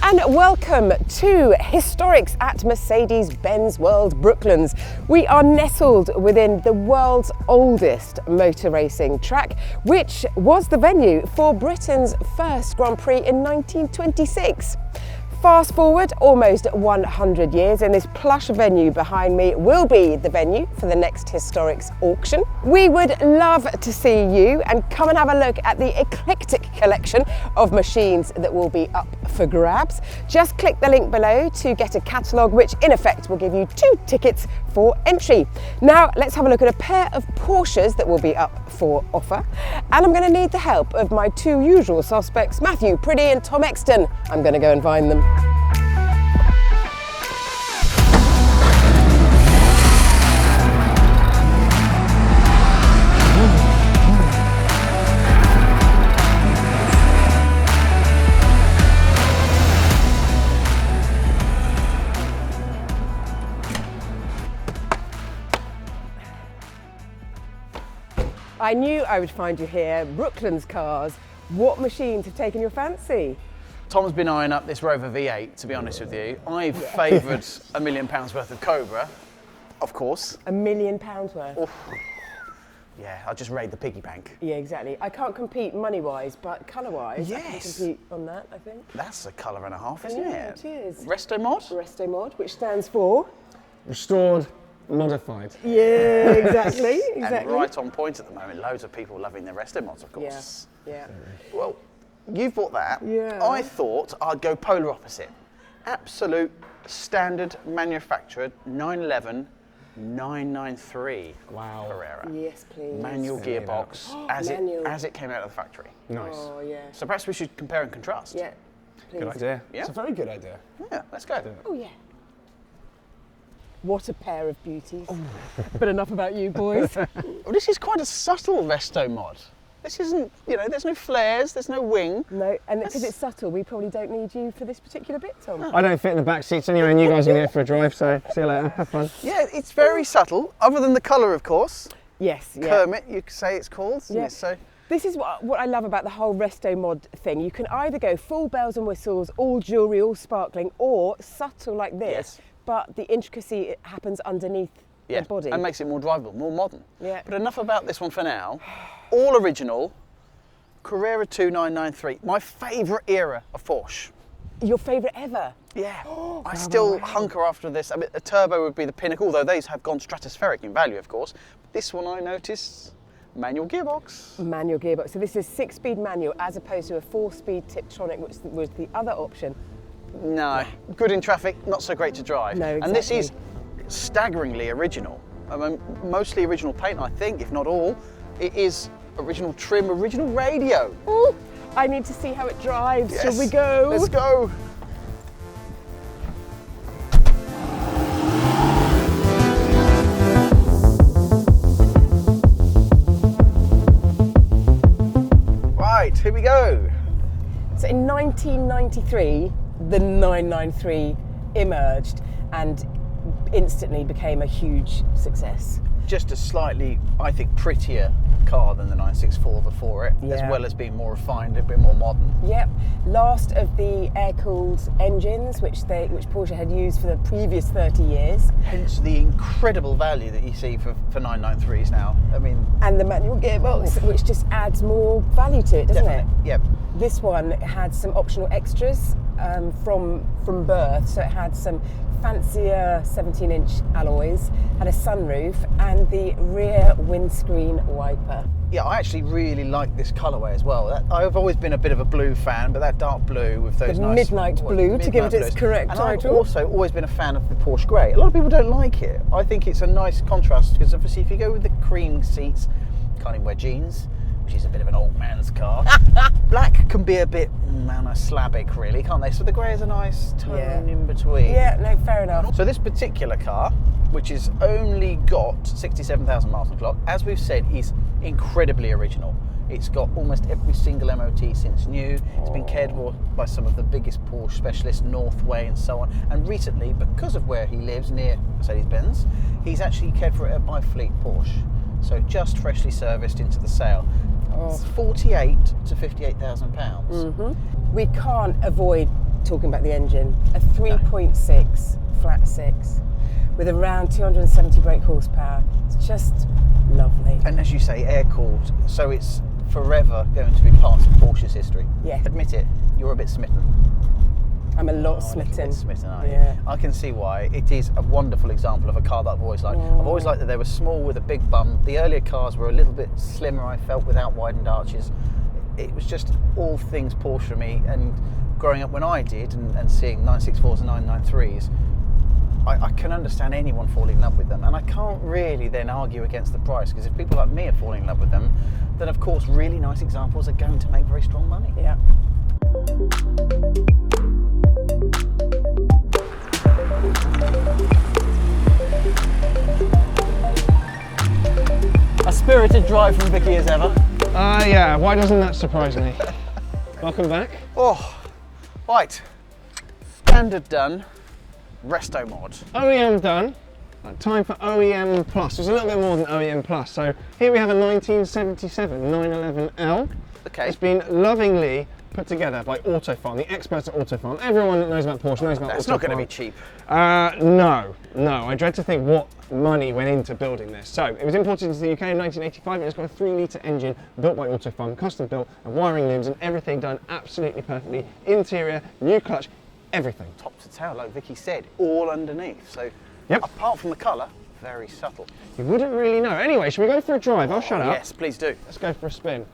and welcome to Historics at Mercedes-Benz World, Brooklands. We are nestled within the world's oldest motor racing track, which was the venue for Britain's first Grand Prix in 1926. Fast forward almost 100 years and this plush venue behind me will be the venue for the next Historics auction. We would love to see you and come and have a look at the eclectic collection of machines that will be up for grabs. Just click the link below to get a catalogue, which in effect will give you 2 tickets for entry. Now let's have a look at a pair of Porsches that will be up for offer, and I'm going to need the help of my 2 usual suspects, Mathew Priddy and Tom Exton. I'm going to go and find them. I knew I would find you here. Brooklands cars. What machines have taken your fancy? Tom's been eyeing up this Rover V8, to be honest with you. I've favoured £1 million worth of Cobra, of course. £1 million worth? Oof. Yeah, I'll just raid the piggy bank. Yeah, exactly. I can't compete money-wise, but colour-wise, yes. I can compete on that, I think. That's a colour and a half, isn't it? It is. Restomod? Restomod, which stands for? Restored, modified. Yeah, exactly. And right on point at the moment. Loads of people loving their Restomods, of course. Yeah. Well, you've bought that. Yeah. I thought I'd go polar opposite. Absolute standard manufactured 911 993 Wow. Carrera. Yes, please. Manual gearbox as it came out of the factory. Nice. Oh, yeah. So perhaps we should compare and contrast. Yeah, please. Good idea. Yeah. It's a very good idea. Yeah, let's go. Oh, yeah. What a pair of beauties. But enough about you, boys. Well, this is quite a subtle Restomod. This isn't, there's no flares, there's no wing. No, and because it's subtle, we probably don't need you for this particular bit, Tom. I don't fit in the back seats anyway, and you guys are going to go for a drive, so see you later. Have fun. Yeah, it's very subtle, other than the colour, of course. Yes, yeah. Kermit, you could say it's called, isn't Yeah. it? So This is what I love about the whole Restomod thing. You can either go full bells and whistles, all jewellery, all sparkling, or subtle like this, Yes. but the intricacy happens underneath the body. and makes it more drivable, more modern. Yeah. But enough about this one for now. All original, Carrera 2993, my favourite era of Porsche. Your favourite ever? Yeah, I still hunker after this. I mean, a turbo would be the pinnacle, although these have gone stratospheric in value, of course. But this one I noticed, manual gearbox. Manual gearbox. So this is 6-speed manual as opposed to a 4-speed Tiptronic, which was the other option. No, good in traffic, not so great to drive. No, exactly. And this is staggeringly original. I mean, mostly original paint, I think, if not all. It is original trim, original radio. Ooh, I need to see how it drives. Yes. Shall we go? Let's go. Right, here we go. So in 1993, the 993 emerged and instantly became a huge success. Just a slightly, I think, prettier car than the 964 before it, as Yeah. well as being more refined, a bit more modern. Yep, last of the air-cooled engines, which Porsche had used for the previous 30 years. Hence the incredible value that you see for 993s now. I mean, And the manual gearbox, which just adds more value to it, doesn't it? Yep. This one had some optional extras from birth, so it had some fancier 17-inch alloys, had a sunroof and the rear windscreen wiper. Yeah, I actually really like this colourway as well. I've always been a bit of a blue fan, but that dark blue with those The nice midnight blue, to give it its blues. correct and title. I've also always been a fan of the Porsche grey. A lot of people don't like it. I think it's a nice contrast because obviously if you go with the cream seats, you can't even wear jeans, which is a bit of an old man's car. Black can be a bit slabic, really, can't they? So the grey is a nice tone in between. Yeah, no, fair enough. So this particular car, which has only got 67,000 miles on the clock, as we've said, is incredibly original. It's got almost every single MOT since new. It's been cared for by some of the biggest Porsche specialists, Northway and so on. And recently, because of where he lives near Mercedes-Benz, he's actually cared for it at Byfleet Porsche. So just freshly serviced into the sale. It's 48 to 58,000 pounds. We can't avoid talking about the engine, a 3.6 flat six with around 270 brake horsepower. It's just lovely. And as you say, air-cooled, so it's forever going to be part of Porsche's history. Yeah. Admit it, you're a bit smitten. I'm a lot A smitten. bit smitten, aren't you? Yeah. I can see why. It is a wonderful example of a car that I've always liked. I've always liked that they were small with a big bum. The earlier cars were a little bit slimmer, I felt, without widened arches. It was just all things Porsche for me, and growing up when I did and seeing 964s and 993s, I can understand anyone falling in love with them, and I can't really then argue against the price, because if people like me are falling in love with them, then of course really nice examples are going to make very strong money. Yeah. A spirited drive from Vicki as ever. Yeah, why doesn't that surprise me? Welcome back. Oh, right. Standard done. Restomod. OEM done. Time for OEM Plus. It's a little bit more than OEM Plus. So here we have a 1977 911L. Okay. It's been lovingly put together by Autofarm, the experts at Autofarm. Everyone that knows about Porsche knows about Autofarm. That's not going to be cheap. No. I dread to think what money went into building this. So it was imported into the UK in 1985, and it's got a 3-litre engine built by Autofarm, custom built, and wiring looms and everything done absolutely perfectly. Interior, new clutch, everything. Top to tail, like Vicki said, all underneath. So Yep. apart from the colour, very subtle. You wouldn't really know. Anyway, shall we go for a drive? I'll shut up. Yes, please do. Let's go for a spin.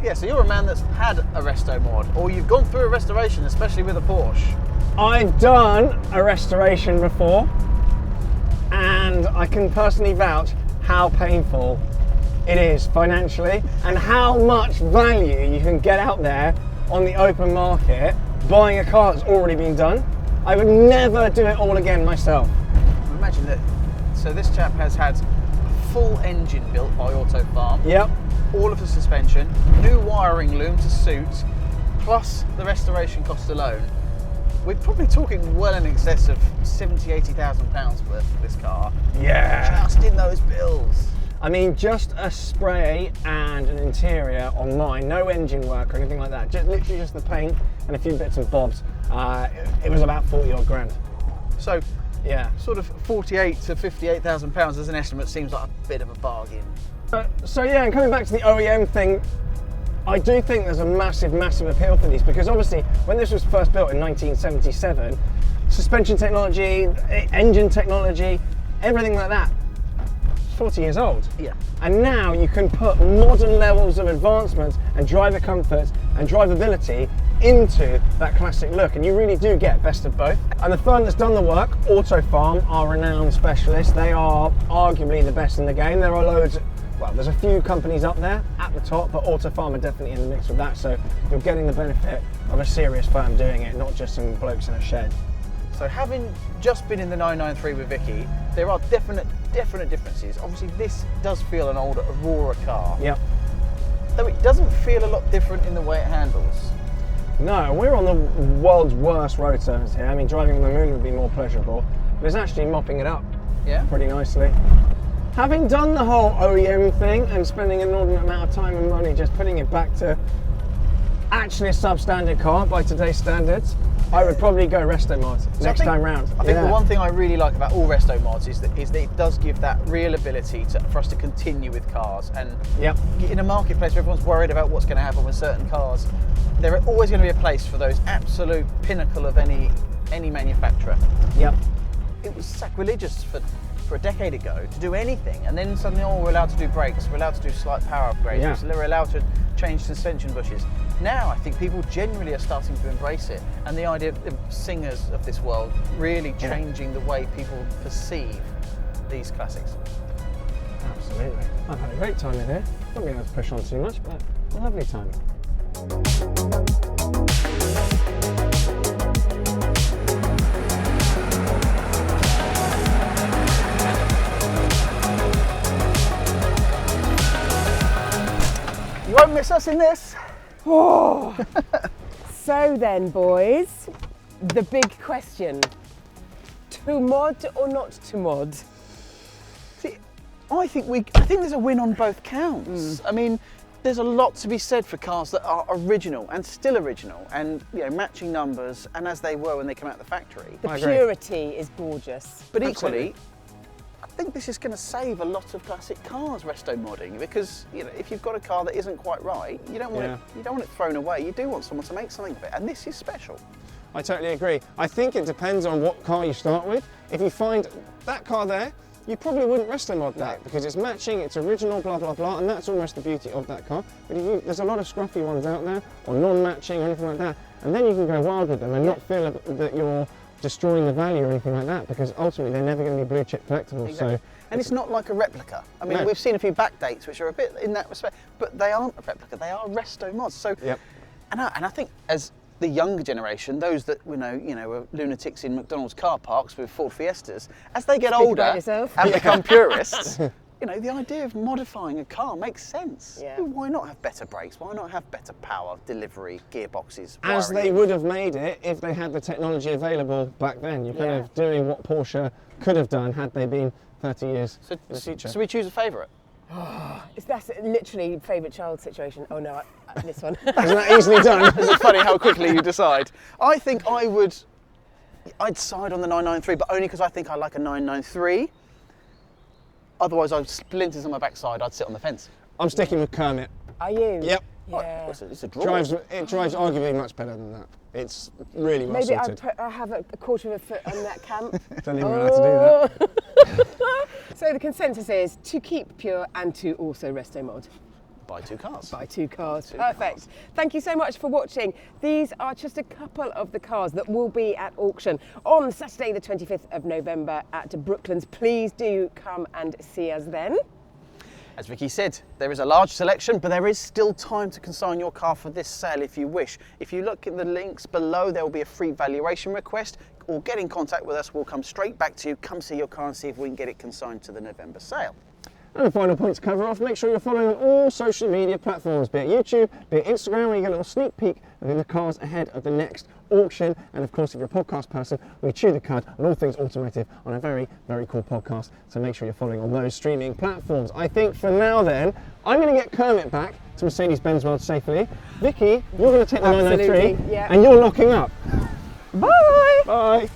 Yeah, so you're a man that's had a Restomod, or you've gone through a restoration, especially with a Porsche. I've done a restoration before, and I can personally vouch how painful it is financially and how much value you can get out there on the open market buying a car that's already been done. I would never do it all again myself. Imagine that. So this chap has had a full engine built by Autofarm. Yep. All of the suspension, new wiring loom to suit, plus the restoration cost alone. We're probably talking well in excess of £70,000-80,000 worth for this car. Yeah. Just in those bills. I mean, just a spray and an interior on mine, no engine work or anything like that. Literally just the paint and a few bits and bobs. It was about 40 odd grand. So, yeah, sort of 48 to 58,000 pounds as an estimate seems like a bit of a bargain. So yeah, and coming back to the OEM thing, I do think there's a massive appeal for these, because obviously when this was first built in 1977, suspension technology, engine technology, everything like that, 40 years old. Yeah. And now you can put modern levels of advancement and driver comfort and drivability into that classic look, and you really do get best of both. And the firm that's done the work, Autofarm, are renowned specialists. They are arguably the best in the game. There are loads, well, there's a few companies up there at the top, but Autofarm are definitely in the mix with that, so you're getting the benefit of a serious firm doing it, not just some blokes in a shed. So having just been in the 993 with Vicki, there are definite differences. Obviously this does feel an older, rawer car. Yep. Though it doesn't feel a lot different in the way it handles. No, we're on the world's worst road surface here. I mean, driving on the moon would be more pleasurable, but it's actually mopping it up pretty nicely. Having done the whole OEM thing and spending an inordinate amount of time and money just putting it back to actually a substandard car by today's standards, I would probably go Restomod next time round. I think the one thing I really like about all Restomods is that it does give that real ability for us to continue with cars. And in a marketplace where everyone's worried about what's going to happen with certain cars, there are always going to be a place for those absolute pinnacle of any manufacturer. Yep. It was sacrilegious for a decade ago to do anything, and then suddenly, we're allowed to do brakes, we're allowed to do slight power upgrades, we're allowed to change suspension bushes. Now I think people generally are starting to embrace it, and the idea of singers of this world really changing the way people perceive these classics. Absolutely. I've had a great time in here. Not being able to push on too much, but a lovely time. You won't miss us in this. Oh. So then, boys, the big question: to mod or not to mod? See, I think there's a win on both counts. I mean, there's a lot to be said for cars that are original and still original, and matching numbers, and as they were when they come out of the factory. The purity is gorgeous. But equally, I think this is going to save a lot of classic cars resto-modding, because if you've got a car that isn't quite right, you don't want it thrown away. You do want someone to make something of it, and this is special. I totally agree. I think it depends on what car you start with. If you find that car there, you probably wouldn't resto mod that because it's matching, it's original, blah, blah, blah, and that's almost the beauty of that car. But there's a lot of scruffy ones out there, or non-matching or anything like that, and then you can go wild with them and not feel that you're destroying the value or anything like that, because ultimately they're never going to be blue chip collectibles. Exactly. And it's not like a replica. I mean, we've seen a few backdates which are a bit in that respect, but they aren't a replica, they are resto mods. So, and I think as the younger generation, those that were lunatics in McDonald's car parks with Ford Fiestas, as they get older and become purists, the idea of modifying a car makes sense. Yeah. Why not have better brakes? Why not have better power, delivery, gearboxes? As they would have made it if they had the technology available back then. You're kind of doing what Porsche could have done had they been 30 years in the future. So we choose a favourite? That's literally favourite child situation. Oh no, this one. Isn't that easily done? It's funny how quickly you decide. I think I'd side on the 993, but only because I think I like a 993. Otherwise, I'd splinters on my backside, I'd sit on the fence. I'm sticking with Kermit. Are you? Yep. Yeah. It's a draw. It drives arguably much better than that. It's really well Maybe sorted. I have a quarter of a foot on that camp. Don't even know how to do that. So the consensus is to keep pure and to also resto mod. Buy two cars. Buy two cars. Perfect. Thank you so much for watching. These are just a couple of the cars that will be at auction on Saturday the 25th of November at Brooklands. Please do come and see us then. As Vicky said, there is a large selection, but there is still time to consign your car for this sale if you wish. If you look at the links below, there will be a free valuation request, or get in contact with us. We'll come straight back to you, come see your car and see if we can get it consigned to the November sale. And the final point to cover off, make sure you're following on all social media platforms, be it YouTube, be it Instagram, where you get a little sneak peek of the cars ahead of the next auction. And of course, if you're a podcast person, we chew the cud on all things automotive on a very, very cool podcast. So make sure you're following on those streaming platforms. I think for now then, I'm going to get Kermit back to Mercedes-Benz World safely. Vicky, you're going to take the 993 and you're locking up. Bye! Bye!